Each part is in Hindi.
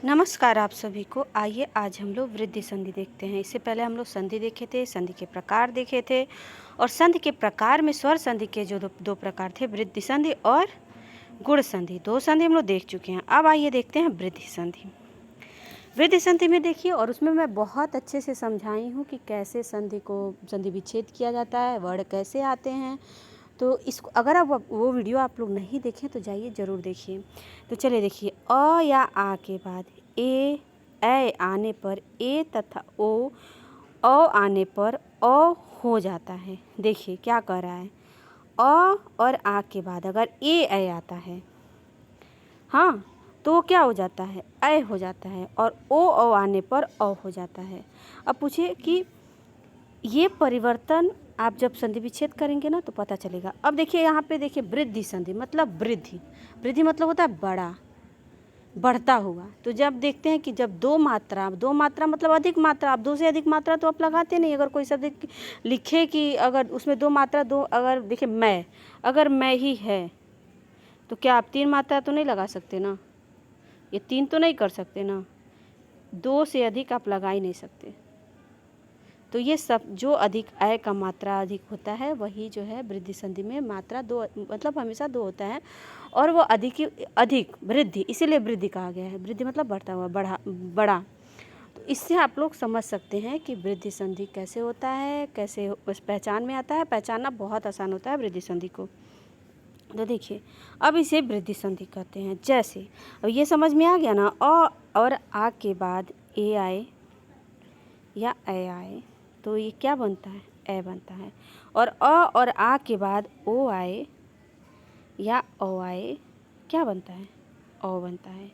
नमस्कार आप सभी को। आइए आज हम लोग वृद्धि संधि देखते हैं। इससे पहले हम लोग संधि देखे थे, संधि के प्रकार देखे थे और संधि के प्रकार में स्वर संधि के जो दो प्रकार थे, वृद्धि संधि और गुण संधि, दो संधि हम लोग देख चुके हैं। अब आइए देखते हैं वृद्धि संधि। वृद्धि संधि में देखिए, और उसमें मैं बहुत अच्छे से समझाई हूँ कि कैसे संधि को संधि विच्छेद किया जाता है, वर्ड कैसे आते हैं। तो इसको अगर आप वो वीडियो आप लोग नहीं देखें तो जाइए ज़रूर देखिए। तो चलिए देखिए, अ या आ के बाद ए आने पर ए तथा ओ, आने पर अ हो जाता है। देखिए क्या कर रहा है, अ और आ के बाद अगर ए आता है, हाँ, तो वो क्या हो जाता है, ए हो जाता है, और ओ आने पर अ हो जाता है। अब पूछिए कि ये परिवर्तन आप जब संधि विच्छेद करेंगे ना तो पता चलेगा। अब देखिए यहाँ पे देखिए, वृद्धि संधि मतलब वृद्धि, वृद्धि मतलब होता है बड़ा, बढ़ता हुआ। तो जब देखते हैं कि जब दो मात्रा मतलब अधिक मात्रा, आप दो से अधिक मात्रा तो आप लगाते नहीं। अगर कोई शब्द लिखे कि अगर उसमें दो मात्रा, दो अगर देखिए मैं, अगर मैं ही है तो क्या आप तीन मात्रा तो नहीं लगा सकते ना, ये तीन तो नहीं कर सकते ना, दो से अधिक आप लगा ही नहीं सकते। तो ये सब जो अधिक आय का मात्रा अधिक होता है वही जो है वृद्धि संधि में मात्रा दो, मतलब हमेशा दो होता है, और वो अधिक वृद्धि, इसीलिए वृद्धि कहा गया है। वृद्धि मतलब बढ़ता हुआ, बड़ा। तो इससे आप लोग समझ सकते हैं कि वृद्धि संधि कैसे होता है, कैसे उस पहचान में आता है। पहचानना बहुत आसान होता है वृद्धि संधि को। तो देखिए, अब इसे वृद्धि संधि कहते हैं। जैसे अब ये समझ में आ गया ना, अ और आ के बाद ए आए या ए आए तो ये क्या बनता है, ए बनता है। और अ और आ के बाद ओ आए या ओ आए, क्या बनता है, ओ बनता है।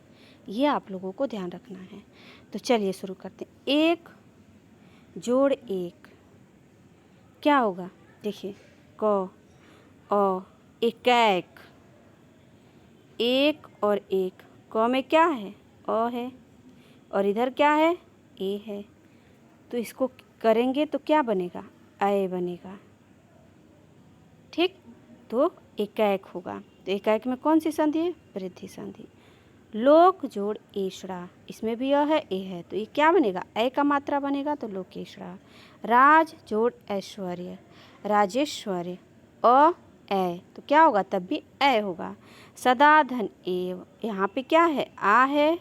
ये आप लोगों को ध्यान रखना है। तो चलिए शुरू करते हैं। एक जोड़ एक क्या होगा, देखिए, क अ एकाएक, एक और एक, क में क्या है, अ है, और इधर क्या है, ए है। तो इसको करेंगे तो क्या बनेगा, अय बनेगा। ठीक, तो एकाएक होगा। तो एकाएक में कौन सी संधि है, वृद्धि संधि। लोक जोड़ एषणा, इसमें भी अ है, ए है, तो ये क्या बनेगा, ए का मात्रा बनेगा, तो लोकेषणा। राज जोड़ ऐश्वर्य, राजेश्वर्य, अ ए, तो क्या होगा, तब भी ए होगा। सदा धन एव, यहाँ पे क्या है, आ है,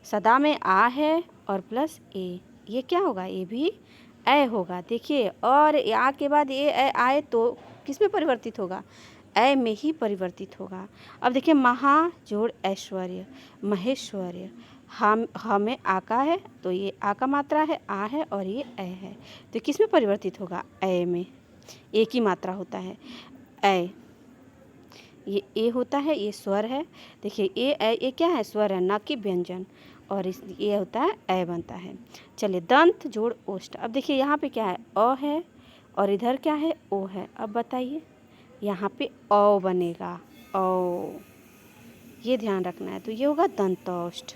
सदा में आ है और प्लस ए, ये क्या होगा, ये भी ए होगा। देखिए, और आ के बाद ए आए तो किस में परिवर्तित होगा, ए में ही परिवर्तित होगा। अब देखिए, महा जोड़ ऐश्वर्य, महेश्वर्य, हमें आ का है तो ये आ का मात्रा है, आ है, और ये ए है, तो किस में परिवर्तित होगा, ए में। एक ही मात्रा होता है, ए, ये ए होता है, ये स्वर है। देखिए ए क्या है, स्वर है, ना कि व्यंजन, और इस ये होता है, ए बनता है। चलिए, दंत जोड़ ओष्ठ। अब देखिए यहाँ पे क्या है, अ है, और इधर क्या है, ओ है। अब बताइए, यहाँ पे ओ बनेगा, ओ, ये ध्यान रखना है। तो ये होगा दंतोष्ठ।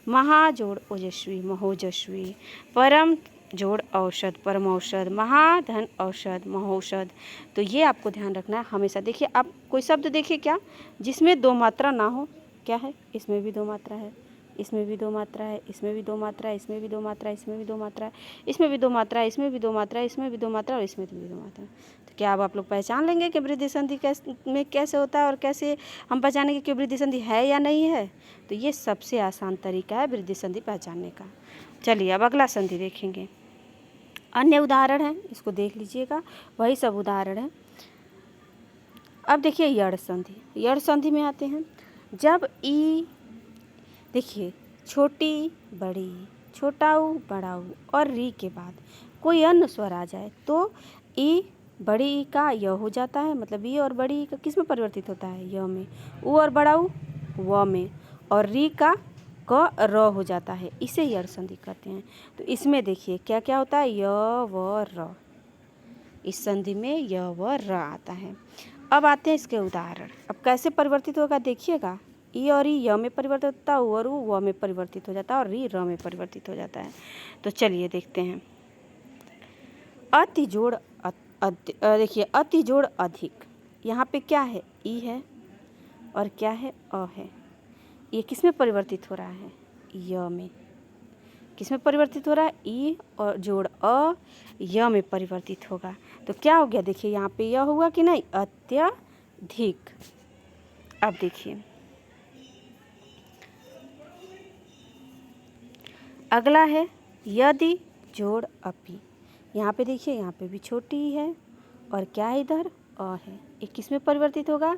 महा जोड़ ओजस्वी, महोजस्वी। परम जोड़ औषध, परमौषध। महाधन औषध, महौषध। तो ये आपको ध्यान रखना है हमेशा। देखिए, आप कोई शब्द देखिए क्या जिसमें दो मात्रा ना हो, क्या है, इसमें भी दो मात्रा है, इसमें भी दो मात्रा है, इसमें भी दो मात्रा है, इसमें भी दो मात्रा है, इसमें भी दो मात्रा है, इसमें भी दो मात्रा है, इसमें भी दो मात्रा है, इसमें भी दो मात्रा है, और इसमें भी दो मात्रा है। तो क्या अब आप लोग पहचान लेंगे कि वृद्धि संधि में कैसे होता है, और कैसे हम पहचानेंगे कि वृद्धि संधि है या नहीं है। तो ये सबसे आसान तरीका है वृद्धि संधि पहचानने का। चलिए, अब अगला संधि देखेंगे। अन्य उदाहरण है, इसको देख लीजिएगा, वही सब उदाहरण है। अब देखिए, यड़ संधि। यड़ संधि में आते हैं, जब ई, देखिए, छोटी बड़ी, छोटाऊ बड़ाऊ और री के बाद कोई अन्य स्वर आ जाए तो ई, बड़ी ई का य हो जाता है, मतलब ई और बड़ी ई का किस में परिवर्तित होता है, य में। ऊ और बड़ाऊ व में, और री का क र हो जाता है, इसे यड़ संधि कहते हैं। तो इसमें देखिए क्या क्या होता है, य व र, इस संधि में य व र आता है। अब आते हैं इसके उदाहरण। अब कैसे परिवर्तित होगा देखिएगा, ई और ई य में परिवर्तित होता है, उ और उ व में परिवर्तित हो जाता है, और री र में परिवर्तित हो जाता है। तो चलिए देखते हैं। अति जोड़ देखिए, अति जोड़ अधिक, यहाँ पे क्या है, ई है, और क्या है, अ है। ये किस में परिवर्तित हो रहा है, य में। किस में परिवर्तित हो रहा है? ई और जोड़ अ य में परिवर्तित होगा। तो क्या हो गया? देखिए यहाँ पे य हुआ कि नहीं? अत्यधिक। अब देखिए अगला है यदि जोड़ अपि। यहाँ पे देखिए, यहाँ पे भी छोटी ही है और क्या है इधर? अ है। ये किस में परिवर्तित होगा?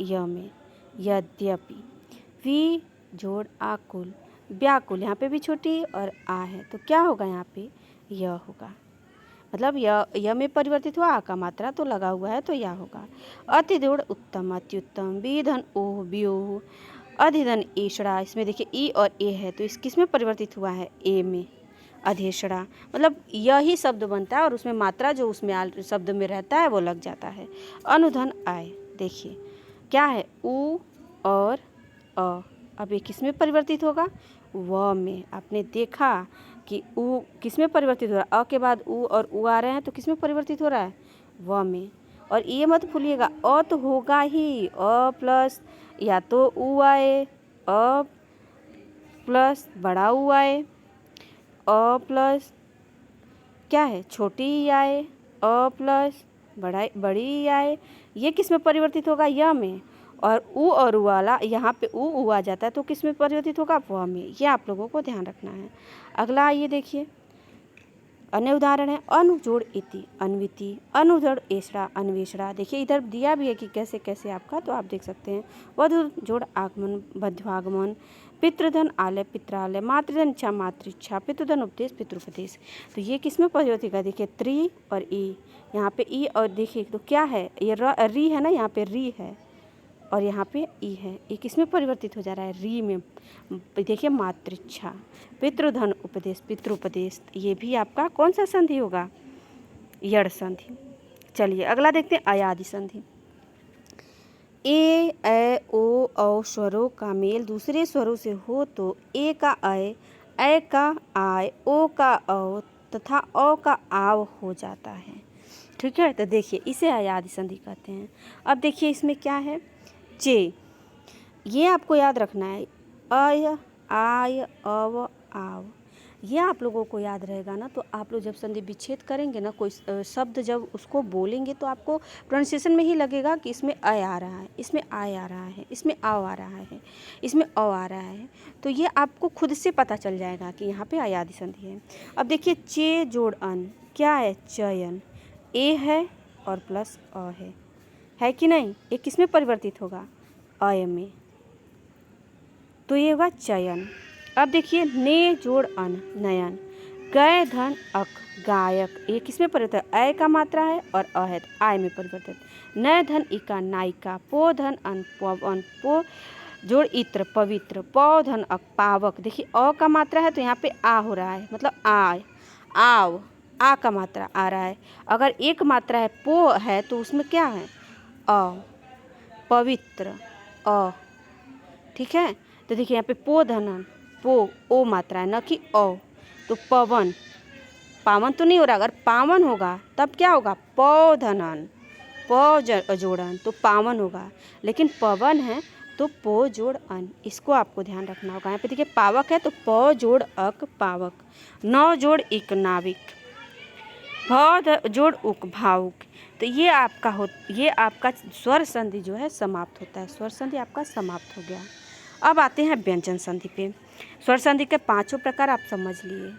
य में। यद्यपि। वि जोड़ आकुल, व्याकुल, यहाँ पे भी छोटी और आ है, तो क्या होगा यहाँ पे? य होगा। मतलब य में परिवर्तित हुआ, आ का मात्रा तो लगा हुआ है तो या होगा। अति जोड़ उत्तम, अत्युत्तम, विधन ओह, व्योह, अधिधन एषणा। इसमें देखिए ई और ए है तो इस किस में परिवर्तित हुआ है? ए में। अधेषणा, मतलब यही शब्द बनता है और उसमें मात्रा जो उसमें शब्द में रहता है वो लग जाता है। अनुधन आय, देखिए क्या है? उ और अ। अब ये किस में परिवर्तित होगा? व में। आपने देखा कि उ किस में परिवर्तित हो रहा है? अ के बाद उ और उ आ रहे हैं तो किस में परिवर्तित हो रहा है? व में। और ये मत भूलिएगा, अ तो होगा ही, अ प्लस या तो उ आए, अ प्लस बड़ा उ आए, अ प्लस क्या है? छोटी ई आए, अ प्लस बड़ी ई आए। ये किस में परिवर्तित होगा? य में। और उ और उ वाला यहाँ पे उ आ जाता है तो किस में परिवर्तित होगा? व में। ये आप लोगों को ध्यान रखना है। अगला ये देखिए, अन्य उदाहरण है अनु जोड़ इति, अन्विति, अनु जोड़ एषणा, अन्वेषणा। देखिए इधर दिया भी है कि कैसे कैसे आपका, तो आप देख सकते हैं। वधु जोड़ आगमन, बध्वागमन, पितृधन आलय, पित्रालय, मातृधन इच्छा, मातृच्छा, पितृधन उपदेश, पितृपदेश। तो ये किस में परिवर्तित होगा? देखिए त्रि और ई, यहाँ पे ई और देखिए तो क्या है? ये री है ना, यहाँ पे री है और यहाँ पे ई है। ये किस में परिवर्तित हो जा रहा है? री में। देखिए मातृच्छा, पितृधन उपदेश, पितृपदेश, ये भी आपका कौन सा संधि होगा? यड़ संधि। चलिए अगला देखते हैं अयादि संधि। ए ओ औ स्वरों का मेल दूसरे स्वरों से हो तो ए का ऐ का आय, ओ का औ तथा औ का आव हो जाता है। ठीक है, तो देखिए इसे अयादि संधि कहते हैं। अब देखिए इसमें क्या है? चे, ये आपको याद रखना है। अय, आय, अव, आव, ये आप लोगों को याद रहेगा ना, तो आप लोग जब संधि विच्छेद करेंगे ना, कोई शब्द जब उसको बोलेंगे तो आपको प्रोनाउंसिएशन में ही लगेगा कि इसमें अय आ रहा है, इसमें आय आ रहा है, इसमें आव आ रहा है, इसमें अ आ रहा है। तो ये आपको खुद से पता चल जाएगा कि यहाँ पे अयादि संधि है। अब देखिए चे जोड़ अन, क्या है? चयन। ए है और प्लस अ है कि नहीं? ये किस में परिवर्तित होगा? अय में। तो ये होगा चयन। अब देखिए ने जोड़ अन, नयन, गय धन अक, गायक। ये किस में परिवर्तित? अय का मात्रा है और अ है तो आय में परिवर्तित। नय धन इका, नायिका, पो धन अन, पवन, पो जोड़ इत्र, पवित्र, पौ धन अक, पावक। देखिए अ का मात्रा है तो यहाँ पे आ हो रहा है, मतलब आय, आव, आ का मात्रा आ रहा है। अगर एक मात्रा है पो है तो उसमें क्या है? अ, पवित्र, अ। ठीक है, तो देखिए यहाँ पे पो धनन, पो ओ मात्रा है न कि ओ, तो पवन, पावन तो नहीं हो रहा। अगर पावन होगा तब क्या होगा? पौ धनन, पौ जोड़न तो पावन होगा, लेकिन पवन है तो पो जोड़ अन, इसको आपको ध्यान रखना होगा। यहाँ पे देखिए पावक है तो पौ जोड़ अक, पावक। नौ जोड़ इक, नाविक, भौ जोड़ उक, भावुक। तो ये आपका स्वर संधि जो है समाप्त होता है। स्वर संधि आपका समाप्त हो गया। अब आते हैं व्यंजन संधि पे। स्वर संधि के 5 प्रकार आप समझ लिए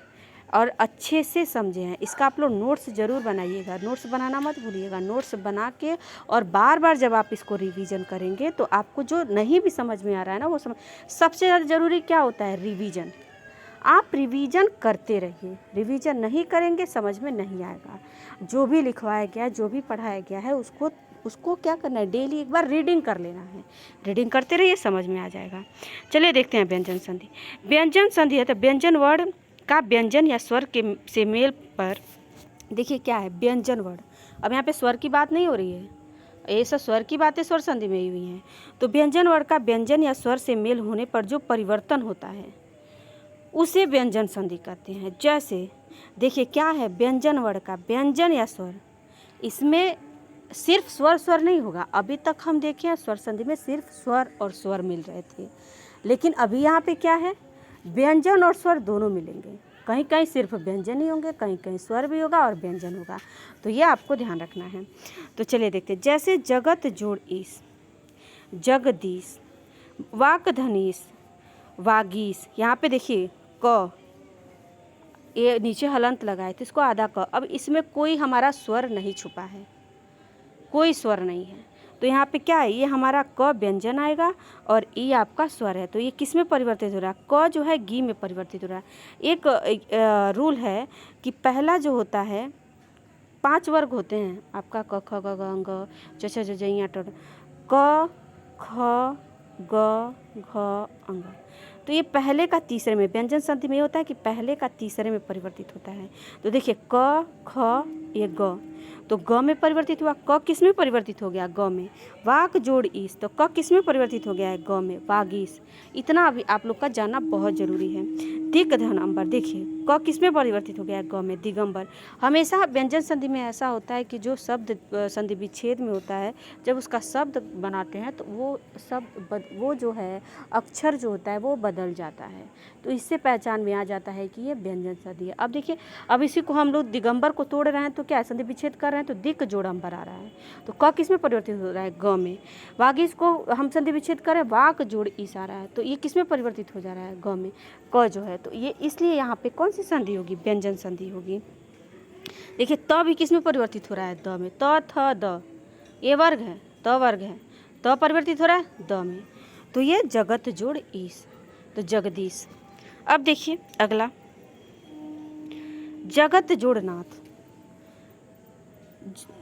और अच्छे से समझे हैं। इसका आप लोग नोट्स ज़रूर बनाइएगा, नोट्स बनाना मत भूलिएगा। नोट्स बना के और बार बार जब आप इसको रिवीजन करेंगे तो आपको जो नहीं भी समझ में आ रहा है ना, वो सबसे ज़्यादा ज़रूरी क्या होता है? रिवीजन। आप रिवीजन करते रहिए, रिवीजन नहीं करेंगे समझ में नहीं आएगा। जो भी लिखवाया गया, जो भी पढ़ाया गया है उसको क्या करना है? डेली एक बार रीडिंग कर लेना है। रीडिंग करते रहिए, समझ में आ जाएगा। चलिए देखते हैं व्यंजन संधि। व्यंजन संधि है तो व्यंजन वर्ड का व्यंजन या स्वर के से मेल पर, देखिए क्या है? व्यंजन वर्ड। अब यहाँ पे स्वर की बात नहीं हो रही है, ये सब स्वर की बातें स्वर संधि में ही हुई हैं। तो व्यंजन वर्ड का व्यंजन या स्वर से मेल होने पर जो परिवर्तन होता है उसे व्यंजन संधि कहते हैं। जैसे देखिए क्या है? व्यंजन वर्ड का व्यंजन या स्वर, इसमें सिर्फ स्वर नहीं होगा। अभी तक हम देखें स्वर संधि में सिर्फ स्वर और स्वर मिल रहे थे, लेकिन अभी यहाँ पे क्या है? व्यंजन और स्वर दोनों मिलेंगे, कहीं कहीं सिर्फ व्यंजन ही होंगे, कहीं कहीं स्वर भी होगा और व्यंजन होगा, तो ये आपको ध्यान रखना है। तो चलिए देखते हैं, जैसे जगत जोड़ ईस, जगदीश, वाकधनीश, वागीश। यहाँ पे देखिए क, ये नीचे हलंत लगाए तो इसको आधा क। अब इसमें कोई हमारा स्वर नहीं छुपा है, कोई स्वर नहीं है, तो यहाँ पे क्या है, ये हमारा क व्यंजन आएगा और ई आपका स्वर है। तो ये किस में परिवर्तित हो रहा है, क जो है गी में परिवर्तित हो रहा है। एक रूल है कि पहला जो होता है, 5 वर्ग होते हैं आपका, क ख ग घ अंग च छ ज झ ञ ट क ख ग घ अंग। तो ये पहले का तीसरे में, व्यंजन संधि में ये होता है कि पहले का तीसरे में परिवर्तित होता है। तो देखिए क ख, ये ग, तो ग में परिवर्तित हुआ, क किस में परिवर्तित हो गया, ग में। वाक जोड़ ईस, तो क किस में परिवर्तित हो गया है, ग में, वागीस। इतना अभी आप लोग का जानना बहुत जरूरी है। दिग्धनंबर, देखिए क किस में परिवर्तित हो गया है, ग में, दिगंबर। हमेशा व्यंजन संधि में ऐसा होता है कि जो शब्द संधि विच्छेद में होता है, जब उसका शब्द बनाते हैं तो वो शब्द वो जो है अक्षर जो होता है वो बदल जाता है, तो इससे पहचान में आ जाता है कि ये व्यंजन संधि है। अब देखिए, अब इसी को हम लोग दिगंबर को तोड़ रहे हैं तो क्या संधि विच्छेद कर रहे हैं, तो दिक जोड़ंबर आ रहा है, तो क किस में परिवर्तित हो रहा है, ग में। वागीस को हम संधि विच्छेद करें, वाक जोड़ ईस आ रहा है, तो ये किस में परिवर्तित हो जा रहा है, ग में, क जो है। तो ये इसलिए यहाँ पे कौन सी संधि होगी, व्यंजन संधि होगी। देखिए त भी किस में परिवर्तित हो रहा है, द में, त थ द, ये वर्ग है, त वर्ग है, त परिवर्तित हो रहा है द में, तो ये जगत जोड़ ईस, तो जगदीश। अब देखिए अगला, जगत जोड़ नाथ,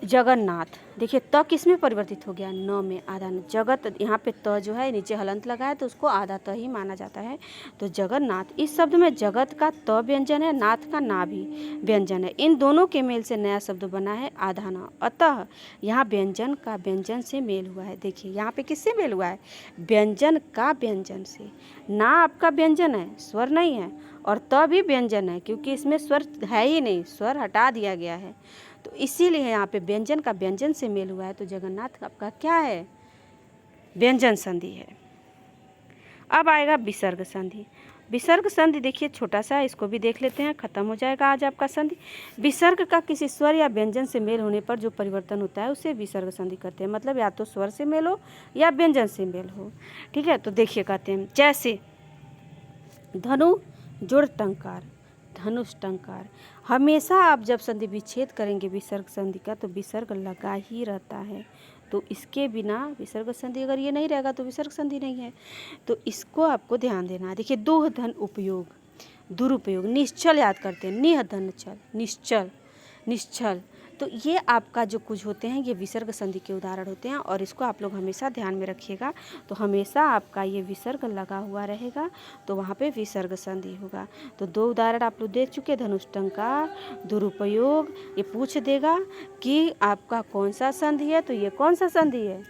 जगन्नाथ। देखिए त किस में परिवर्तित हो गया, न में, आधा न। जगत, यहाँ पे त जो है नीचे हलंत लगा है तो उसको आधा त ही माना जाता है, तो जगन्नाथ। इस शब्द में जगत का त व्यंजन है, नाथ का ना भी व्यंजन है, इन दोनों के मेल से नया शब्द बना है आधा न। अतः यहाँ व्यंजन का व्यंजन से मेल हुआ है। देखिए यहाँ पे किससे मेल हुआ है, व्यंजन का व्यंजन से। ना आपका व्यंजन है, स्वर नहीं है, और त भी व्यंजन है क्योंकि इसमें स्वर है ही नहीं, स्वर हटा दिया गया है, तो इसीलिए यहाँ पे व्यंजन का व्यंजन से मेल हुआ है, तो जगन्नाथ आपका क्या है, व्यंजन संधि है। अब आएगा विसर्ग संधि। विसर्ग संधि देखिए छोटा सा, इसको भी देख लेते हैं, खत्म हो जाएगा आज आपका संधि। विसर्ग का किसी स्वर या व्यंजन से मेल होने पर जो परिवर्तन होता है उसे विसर्ग संधि कहते हैं, मतलब या तो स्वर से मेल हो या व्यंजन से मेल हो, ठीक है। तो देखिए कहते हैं, जैसे धनु जोड़ टंकार, धनुष टंकार। हमेशा आप जब संधि विच्छेद करेंगे विसर्ग संधि का तो विसर्ग लगा ही रहता है, तो इसके बिना विसर्ग संधि, अगर ये नहीं रहेगा तो विसर्ग संधि नहीं है, तो इसको आपको ध्यान देना है। देखिए दोह धन उपयोग, दुरुपयोग, निश्चल याद करते हैं, निह धन चल, निश्चल, निश्चल, तो ये आपका जो कुछ होते हैं ये विसर्ग संधि के उदाहरण होते हैं, और इसको आप लोग हमेशा ध्यान में रखिएगा। तो हमेशा आपका ये विसर्ग लगा हुआ रहेगा तो वहाँ पे विसर्ग संधि होगा। तो 2 उदाहरण आप लोग देख चुके, धनुष टंकार, दुरुपयोग। ये पूछ देगा कि आपका कौन सा संधि है, तो ये कौन सा संधि है,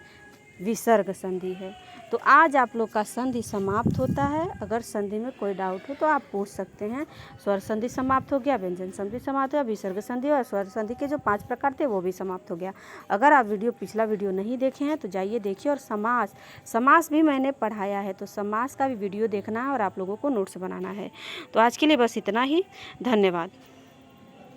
विसर्ग संधि है। तो आज आप लोग का संधि समाप्त होता है। अगर संधि में कोई डाउट हो तो आप पूछ सकते हैं। स्वर संधि समाप्त हो गया, व्यंजन संधि समाप्त हो गया, विसर्ग संधि और स्वर संधि के जो 5 प्रकार थे वो भी समाप्त हो गया। अगर आप पिछला वीडियो नहीं देखे हैं तो जाइए देखिए, और समास भी मैंने पढ़ाया है, तो समास का भी वीडियो देखना है और आप लोगों को नोट्स बनाना है। तो आज के लिए बस इतना ही, धन्यवाद।